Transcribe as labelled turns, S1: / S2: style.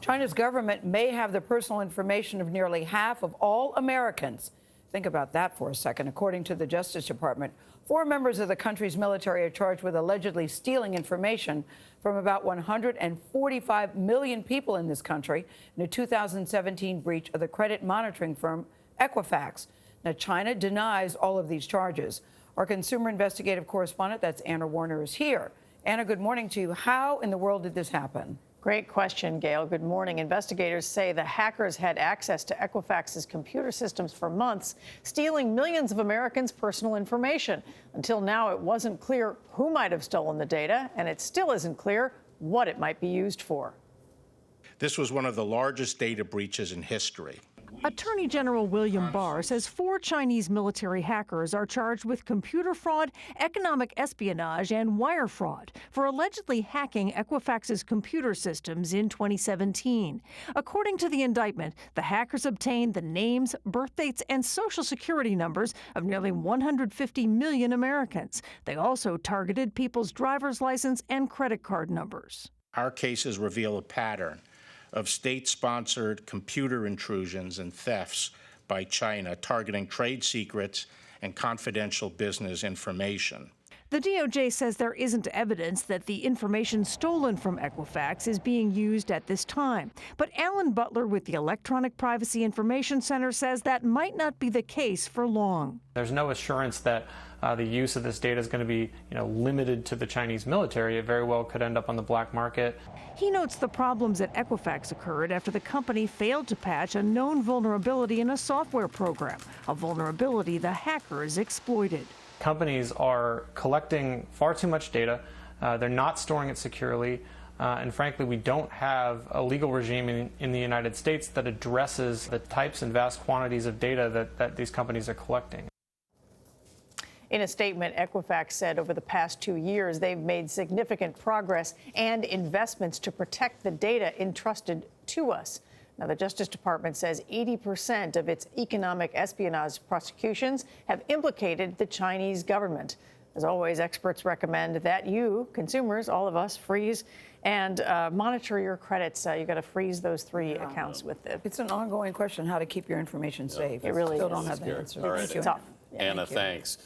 S1: China's government may have the personal information of nearly half of all Americans. Think about that for a second. According to the Justice Department, 4 members of the country's military are charged with allegedly stealing information from about 145 million people in this country in a 2017 breach of the credit monitoring firm Equifax. Now, China denies all of these charges. Our consumer investigative correspondent, that's Anna Werner, is here. Anna, good morning to you. How in the world did this happen?
S2: Great question, Gayle. Good morning. Investigators say the hackers had access to Equifax's computer systems for months, stealing millions of Americans' personal information. Until now, it wasn't clear who might have stolen the data, and it still isn't clear what it might be used for.
S3: This was one of the largest data breaches in history.
S4: Attorney General William Barr says 4 Chinese military hackers are charged with computer fraud, economic espionage, and wire fraud for allegedly hacking Equifax's computer systems in 2017. According to the indictment, the hackers obtained the names, birth dates, and social security numbers of nearly 150 million Americans. They also targeted people's driver's license and credit card numbers.
S3: Our cases reveal a pattern of state-sponsored computer intrusions and thefts by China targeting trade secrets and confidential business information.
S4: The DOJ says there isn't evidence that the information stolen from Equifax is being used at this time. But Alan Butler with the Electronic Privacy Information Center says that might not be the case for long.
S5: There's no assurance that the use of this data is going to be, limited to the Chinese military. It very well could end up on the black market.
S4: He notes the problems at Equifax occurred after the company failed to patch a known vulnerability in a software program, a vulnerability the hackers exploited.
S5: Companies are collecting far too much data. They're not storing it securely. And frankly, we don't have a legal regime in the United States that addresses the types and vast quantities of data that these companies are collecting.
S2: In a statement, Equifax said over the past 2 years, they've made significant progress and investments to protect the data entrusted to us. Now, the Justice Department says 80% of its economic espionage prosecutions have implicated the Chinese government. As always, experts recommend that you, consumers, all of us, freeze and monitor your credits. You've got to freeze those 3 accounts with the...
S1: It's an ongoing question how to keep your information safe.
S2: It really
S1: Still
S2: is.
S1: don't have the answer.
S6: All right.
S2: It's tough.
S6: Yeah, Anna, thanks.